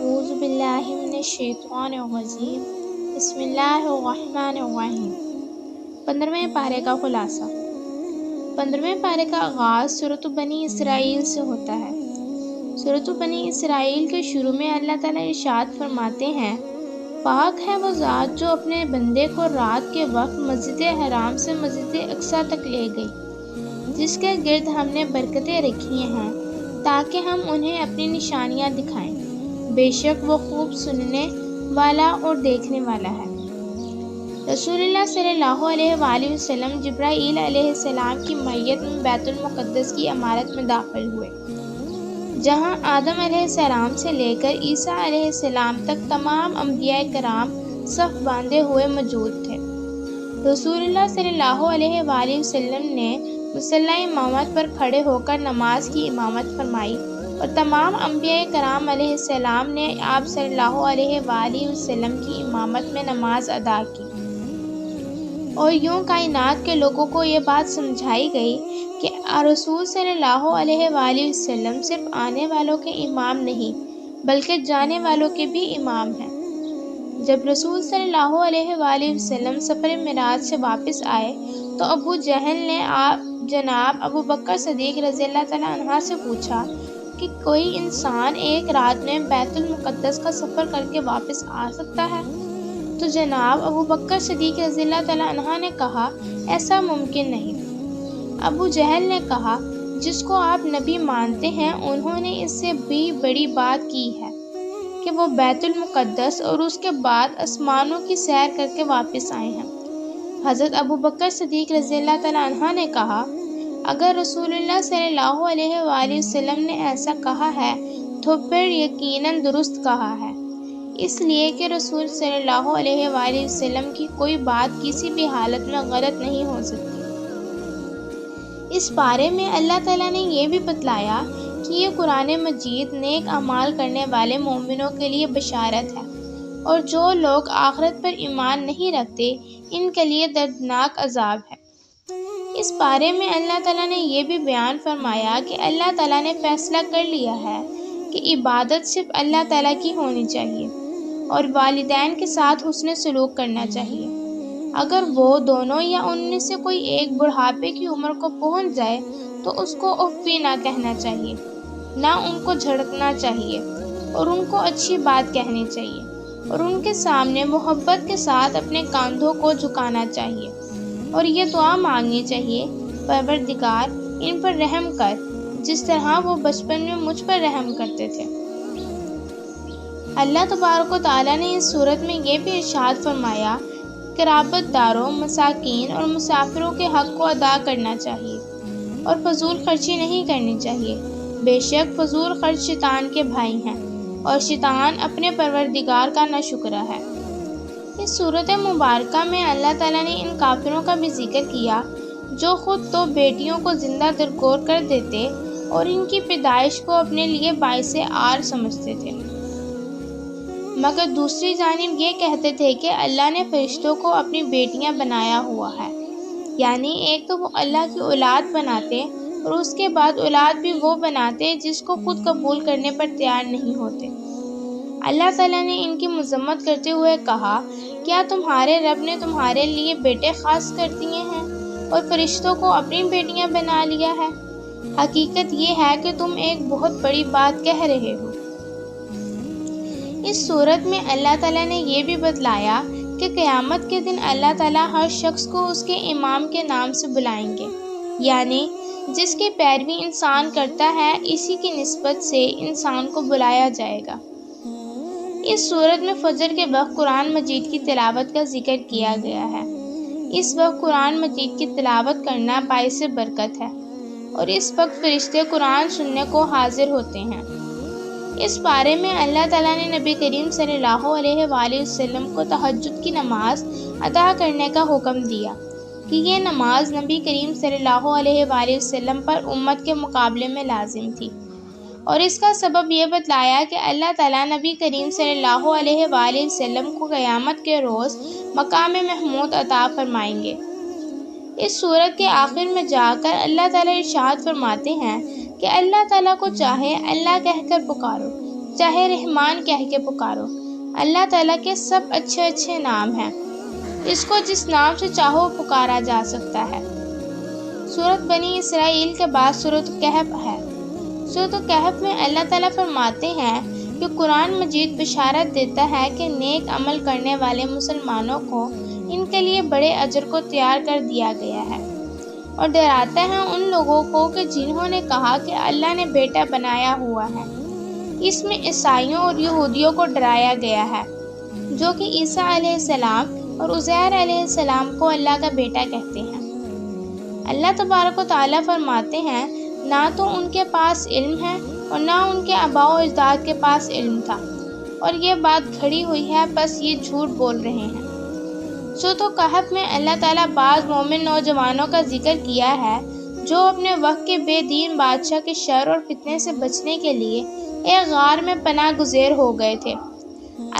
اعوذ باللہ من الشیطان الرجیم بسم اللہ الرحمن الرحیم۔ 15ویں پارے کا خلاصہ۔ 15ویں پارے کا آغاز سورۃ بنی اسرائیل سے ہوتا ہے۔ سورۃ بنی اسرائیل کے شروع میں اللہ تعالیٰ ارشاد فرماتے ہیں، پاک ہے وہ ذات جو اپنے بندے کو رات کے وقت مسجد حرام سے مسجد اقصیٰ تک لے گئی، جس کے گرد ہم نے برکتیں رکھی ہیں تاکہ ہم انہیں اپنی نشانیاں دکھائیں۔ بے شک وہ خوب سننے والا اور دیکھنے والا ہے۔ رسول اللہ صلی اللہ علیہ وآلہ وسلم جبرائیل علیہ السلام کی معیت میں بیت المقدس کی عمارت میں داخل ہوئے، جہاں آدم علیہ السلام سے لے کر عیسیٰ علیہ السلام تک تمام انبیاء کرام صف باندھے ہوئے موجود تھے۔ رسول اللہ صلی اللہ علیہ وآلہ وسلم نے مصلی امامت پر کھڑے ہو کر نماز کی امامت فرمائی اور تمام انبیاء کرام علیہ السلام نے آپ صلی اللہ علیہ وآلہ وسلم کی امامت میں نماز ادا کی، اور یوں کائنات کے لوگوں کو یہ بات سمجھائی گئی کہ رسول صلی اللہ علیہ وآلہ وسلم صرف آنے والوں کے امام نہیں بلکہ جانے والوں کے بھی امام ہیں۔ جب رسول صلی اللہ علیہ وآلہ وسلم سفر معراج سے واپس آئے تو ابو جہل نے جناب ابو بکر صدیق رضی اللہ تعالیٰ عنہ سے پوچھا کہ کوئی انسان ایک رات میں بیت المقدس کا سفر کر کے واپس آ سکتا ہے؟ تو جناب ابو بکر صدیق رضی اللہ تعالیٰ عنہ نے کہا، ایسا ممکن نہیں۔ ابو جہل نے کہا، جس کو آپ نبی مانتے ہیں انہوں نے اس سے بھی بڑی بات کی ہے کہ وہ بیت المقدس اور اس کے بعد آسمانوں کی سیر کر کے واپس آئے ہیں۔ حضرت ابو بکر صدیق رضی اللہ تعالیٰ عنہ نے کہا، اگر رسول اللہ صلی اللہ علیہ وآلہ وسلم نے ایسا کہا ہے تو پھر یقیناً درست کہا ہے، اس لیے کہ رسول صلی اللہ علیہ وآلہ وسلم کی کوئی بات کسی بھی حالت میں غلط نہیں ہو سکتی۔ اس بارے میں اللہ تعالیٰ نے یہ بھی بتلایا کہ یہ قرآن مجید نیک اعمال کرنے والے مومنوں کے لیے بشارت ہے، اور جو لوگ آخرت پر ایمان نہیں رکھتے ان کے لیے دردناک عذاب ہے۔ اس بارے میں اللہ تعالیٰ نے یہ بھی بیان فرمایا کہ اللہ تعالیٰ نے فیصلہ کر لیا ہے کہ عبادت صرف اللہ تعالیٰ کی ہونی چاہیے اور والدین کے ساتھ حسن سلوک کرنا چاہیے۔ اگر وہ دونوں یا ان میں سے کوئی ایک بڑھاپے کی عمر کو پہنچ جائے تو اس کو اف بھی نہ کہنا چاہیے، نہ ان کو جھڑکنا چاہیے، اور ان کو اچھی بات کہنی چاہیے، اور ان کے سامنے محبت کے ساتھ اپنے کاندھوں کو جھکانا چاہیے، اور یہ دعا مانگنی چاہیے، پروردگار ان پر رحم کر جس طرح وہ بچپن میں مجھ پر رحم کرتے تھے۔ اللہ تبارک و تعالیٰ نے اس صورت میں یہ بھی ارشاد فرمایا، قرابت داروں، مساکین اور مسافروں کے حق کو ادا کرنا چاہیے اور فضول خرچی نہیں کرنی چاہیے، بے شک فضول خرچ شیطان کے بھائی ہیں اور شیطان اپنے پروردگار کا ناشکرا ہے۔ اس صورت مبارکہ میں اللہ تعالیٰ نے ان کافروں کا بھی ذکر کیا جو خود تو بیٹیوں کو زندہ درگور کر دیتے اور ان کی پیدائش کو اپنے لیے باعث عار سمجھتے تھے، مگر دوسری جانب یہ کہتے تھے کہ اللہ نے فرشتوں کو اپنی بیٹیاں بنایا ہوا ہے، یعنی ایک تو وہ اللہ کی اولاد بناتے اور اس کے بعد اولاد بھی وہ بناتے جس کو خود قبول کرنے پر تیار نہیں ہوتے۔ اللہ تعالیٰ نے ان کی مذمت کرتے ہوئے کہا، کیا تمہارے رب نے تمہارے لیے بیٹے خاص کر دیے ہیں اور فرشتوں کو اپنی بیٹیاں بنا لیا ہے؟ حقیقت یہ ہے کہ تم ایک بہت بڑی بات کہہ رہے ہو۔ اس صورت میں اللہ تعالیٰ نے یہ بھی بتلایا کہ قیامت کے دن اللہ تعالیٰ ہر شخص کو اس کے امام کے نام سے بلائیں گے، یعنی جس کی پیروی انسان کرتا ہے اسی کی نسبت سے انسان کو بلایا جائے گا۔ اس صورت میں فجر کے وقت قرآن مجید کی تلاوت کا ذکر کیا گیا ہے۔ اس وقت قرآن مجید کی تلاوت کرنا باعث برکت ہے، اور اس وقت فرشتے قرآن سننے کو حاضر ہوتے ہیں۔ اس بارے میں اللہ تعالیٰ نے نبی کریم صلی اللہ علیہ وآلہ وسلم کو تہجد کی نماز ادا کرنے کا حکم دیا کہ یہ نماز نبی کریم صلی اللہ علیہ وآلہ وسلم پر امت کے مقابلے میں لازم تھی، اور اس کا سبب یہ بتلایا کہ اللہ تعالیٰ نبی کریم صلی اللہ علیہ وآلہ وسلم کو قیامت کے روز مقام محمود عطا فرمائیں گے۔ اس سورت کے آخر میں جا کر اللہ تعالیٰ ارشاد فرماتے ہیں کہ اللہ تعالیٰ کو چاہے اللہ کہہ کر پکارو، چاہے رحمان کہہ کے پکارو۔ اللہ تعالیٰ کے سب اچھے اچھے نام ہیں، اس کو جس نام سے چاہو پکارا جا سکتا ہے۔ سورۃ بنی اسرائیل کے بعد سورۃ کہف ہے۔ سورۃ کہف میں اللہ تعالیٰ فرماتے ہیں کہ قرآن مجید بشارت دیتا ہے کہ نیک عمل کرنے والے مسلمانوں کو ان کے لیے بڑے اجر کو تیار کر دیا گیا ہے، اور ڈراتا ہے ان لوگوں کو کہ جنہوں نے کہا کہ اللہ نے بیٹا بنایا ہوا ہے۔ اس میں عیسائیوں اور یہودیوں کو ڈرایا گیا ہے جو کہ عیسیٰ علیہ السلام اور عزیر علیہ السلام کو اللہ کا بیٹا کہتے ہیں۔ اللہ تبارک و تعالیٰ فرماتے ہیں نہ تو ان کے پاس علم ہے اور نہ ان کے آباء و اجداد کے پاس علم تھا، اور یہ بات گھڑی ہوئی ہے، بس یہ جھوٹ بول رہے ہیں۔ سورۃ کہف میں اللہ تعالیٰ بعض مومن نوجوانوں کا ذکر کیا ہے جو اپنے وقت کے بے دین بادشاہ کے شر اور فتنے سے بچنے کے لیے ایک غار میں پناہ گزیر ہو گئے تھے۔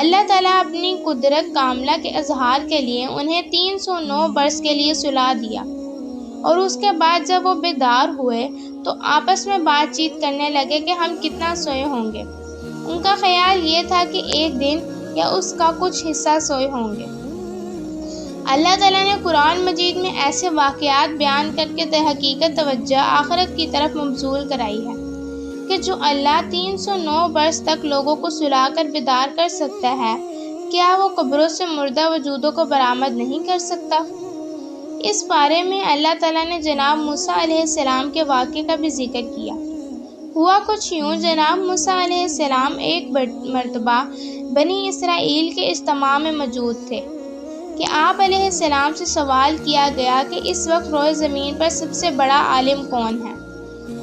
اللہ تعالیٰ اپنی قدرت کاملہ کے اظہار کے لیے انہیں 309 برس کے لیے سلا دیا، اور اس کے بعد جب وہ بیدار ہوئے تو آپس میں بات چیت کرنے لگے کہ ہم کتنا سوئے ہوں گے۔ ان کا خیال یہ تھا کہ ایک دن یا اس کا کچھ حصہ سوئے ہوں گے۔ اللہ تعالیٰ نے قرآن مجید میں ایسے واقعات بیان کر کے تحقیقت توجہ آخرت کی طرف مبذول کرائی ہے کہ جو اللہ 309 برس تک لوگوں کو سلا کر بیدار کر سکتا ہے، کیا وہ قبروں سے مردہ وجودوں کو برآمد نہیں کر سکتا؟ اس بارے میں اللہ تعالیٰ نے جناب موسیٰ علیہ السلام کے واقعے کا بھی ذکر کیا۔ ہوا کچھ یوں، جناب موسیٰ علیہ السلام ایک مرتبہ بنی اسرائیل کے اجتماع میں موجود تھے کہ آپ علیہ السلام سے سوال کیا گیا کہ اس وقت روئے زمین پر سب سے بڑا عالم کون ہے؟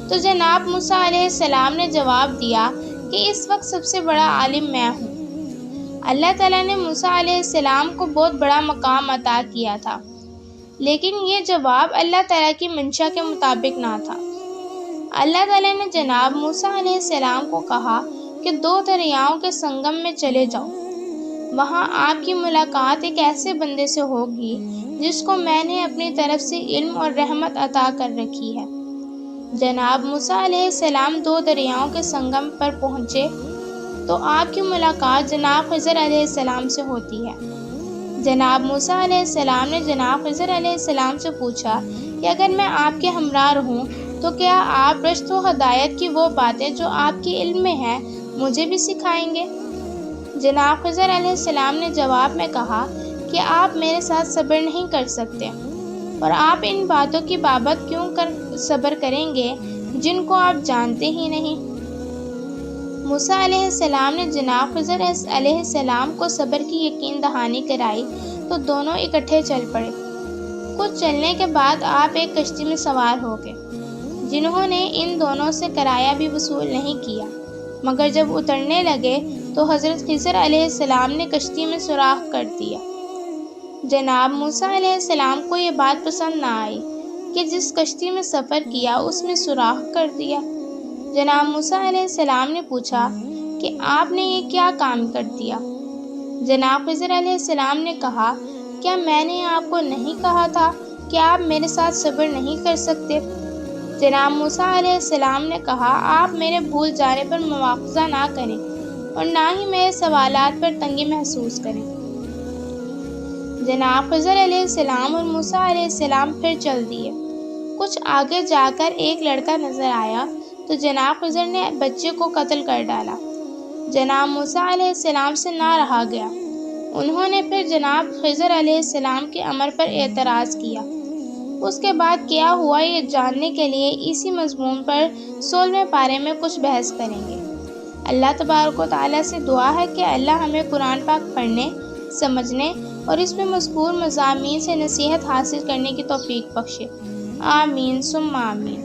تو جناب موسیٰ علیہ السلام نے جواب دیا کہ اس وقت سب سے بڑا عالم میں ہوں۔ اللہ تعالیٰ نے موسیٰ علیہ السلام کو بہت بڑا مقام عطا کیا تھا، لیکن یہ جواب اللہ تعالیٰ کی منشا کے مطابق نہ تھا۔ اللہ تعالیٰ نے جناب موسیٰ علیہ السلام کو کہا کہ 2 دریاؤں کے سنگم میں چلے جاؤ، وہاں آپ کی ملاقات ایک ایسے بندے سے ہوگی جس کو میں نے اپنی طرف سے علم اور رحمت عطا کر رکھی ہے۔ جناب موسیٰ علیہ السلام 2 دریاؤں کے سنگم پر پہنچے تو آپ کی ملاقات جناب خضر علیہ السلام سے ہوتی ہے۔ جناب موسیٰ علیہ السلام نے جناب خضر علیہ السلام سے پوچھا کہ اگر میں آپ کے ہمراہ رہوں تو کیا آپ رشد و ہدایت کی وہ باتیں جو آپ کے علم میں ہیں مجھے بھی سکھائیں گے؟ جناب خضر علیہ السلام نے جواب میں کہا کہ آپ میرے ساتھ صبر نہیں کر سکتے، اور آپ ان باتوں کی بابت کیوں صبر کریں گے جن کو آپ جانتے ہی نہیں؟ موسیٰ علیہ السلام نے جناب خضر علیہ السلام کو صبر کی یقین دہانی کرائی تو دونوں اکٹھے چل پڑے۔ کچھ چلنے کے بعد آپ ایک کشتی میں سوار ہو گئے، جنہوں نے ان دونوں سے کرایہ بھی وصول نہیں کیا، مگر جب اترنے لگے تو حضرت خضر علیہ السلام نے کشتی میں سوراخ کر دیا۔ جناب موسیٰ علیہ السلام کو یہ بات پسند نہ آئی کہ جس کشتی میں سفر کیا اس میں سوراخ کر دیا۔ جناب موسیٰ علیہ السلام نے پوچھا کہ آپ نے یہ کیا کام کر دیا؟ جناب خضر علیہ السلام نے کہا، کیا میں نے آپ کو نہیں کہا تھا کہ آپ میرے ساتھ صبر نہیں کر سکتے؟ جناب موسیٰ علیہ السلام نے کہا، آپ میرے بھول جانے پر مواخذہ نہ کریں اور نہ ہی میرے سوالات پر تنگی محسوس کریں۔ جناب خضر علیہ السلام اور موسیٰ علیہ السلام پھر چل دیے۔ کچھ آگے جا کر ایک لڑکا نظر آیا تو جناب خضر نے بچے کو قتل کر ڈالا۔ جناب موسیٰ علیہ السلام سے نہ رہا گیا، انہوں نے پھر جناب خضر علیہ السلام کے امر پر اعتراض کیا۔ اس کے بعد کیا ہوا یہ جاننے کے لیے اسی مضمون پر 16ویں پارے میں کچھ بحث کریں گے۔ اللہ تبارک و تعالیٰ سے دعا ہے کہ اللہ ہمیں قرآن پاک پڑھنے، سمجھنے اور اس میں مذکور مضامین سے نصیحت حاصل کرنے کی توفیق بخشے۔ آمین ثم آمین۔